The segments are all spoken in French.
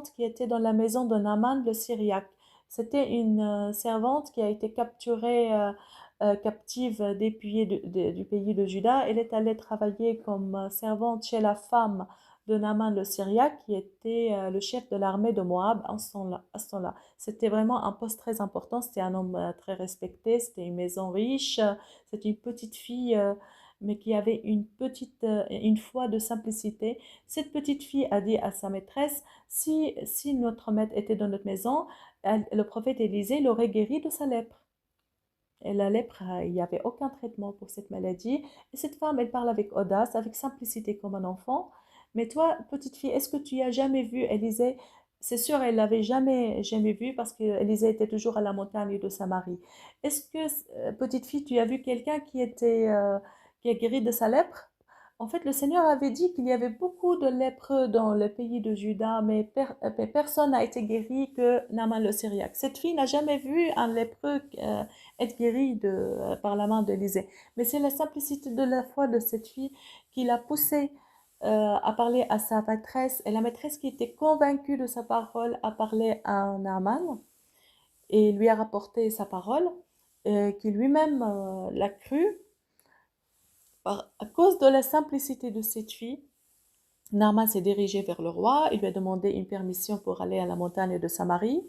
servante qui était dans la maison de Naaman le Syriaque. C'était une servante qui a été capturée captive du pays de Juda. Elle est allée travailler comme servante chez la femme de Naaman le Syriaque, qui était le chef de l'armée de Moab à ce temps-là. C'était vraiment un poste très important. C'était un homme très respecté. C'était une maison riche. C'était une petite fille, mais qui avait une foi de simplicité. Cette petite fille a dit à sa maîtresse, si notre maître était dans notre maison, le prophète Élisée l'aurait guéri de sa lèpre. Et la lèpre, il n'y avait aucun traitement pour cette maladie. Et cette femme, elle parle avec audace, avec simplicité comme un enfant. Mais toi, petite fille, est-ce que tu as jamais vu Élisée? C'est sûr, elle l'avait jamais vu parce que Élisée était toujours à la montagne de Samarie. Est-ce que, petite fille, tu as vu quelqu'un qui a guéri de sa lèpre? En fait, le Seigneur avait dit qu'il y avait beaucoup de lépreux dans le pays de Juda, mais personne n'a été guéri que Naaman le Syriaque. Cette fille n'a jamais vu un lépreux être guéri par la main d'Élisée. Mais c'est la simplicité de la foi de cette fille qui l'a poussée à parler à sa maîtresse. Et la maîtresse qui était convaincue de sa parole a parlé à Naaman et lui a rapporté sa parole, qui lui-même l'a cru. À cause de la simplicité de cette fille, Naaman s'est dirigé vers le roi. Il lui a demandé une permission pour aller à la montagne de Samarie,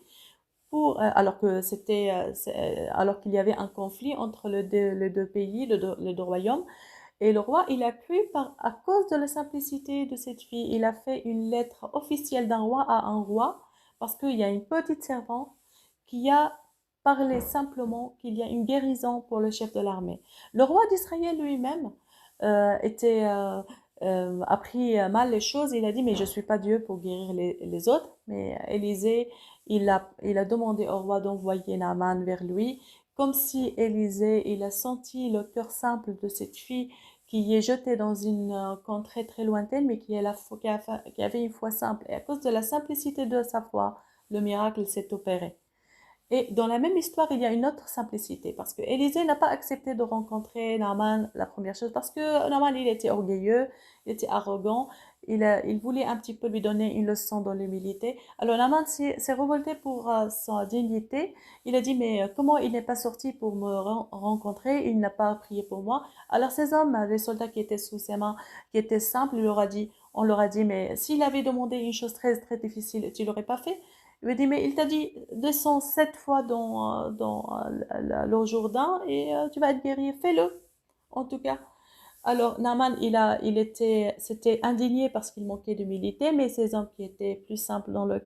alors qu'il y avait un conflit entre les deux pays, les deux royaumes. Et le roi, il a cru à cause de la simplicité de cette fille. Il a fait une lettre officielle d'un roi à un roi, parce qu'il y a une petite servante qui a parlé simplement qu'il y a une guérison pour le chef de l'armée. Le roi d'Israël lui-même a pris mal les choses. Il a dit, mais je ne suis pas Dieu pour guérir les autres. Mais Élisée, il a demandé au roi d'envoyer Naaman vers lui, comme si Élisée, il a senti le cœur simple de cette fille qui est jetée dans une contrée très lointaine, mais qui avait une foi simple. Et à cause de la simplicité de sa foi, le miracle s'est opéré. Et dans la même histoire, il y a une autre simplicité, parce que Élisée n'a pas accepté de rencontrer Naaman la première chose, parce que Naaman, il était orgueilleux, il était arrogant, il voulait un petit peu lui donner une leçon dans l'humilité. Alors Naaman s'est révolté pour sa dignité. Il a dit, mais comment il n'est pas sorti pour me rencontrer, il n'a pas prié pour moi. Alors ces hommes, les soldats qui étaient sous ses mains, qui étaient simples, on leur a dit, mais s'il avait demandé une chose très, très difficile, tu l'aurais pas fait? Il me dit, mais il t'a dit, descends 7 fois dans l'eau Jourdain et tu vas être guéri. Fais-le, en tout cas. Alors, Naaman, s'était indigné parce qu'il manquait d'humilité, mais ces hommes qui étaient plus simples dans le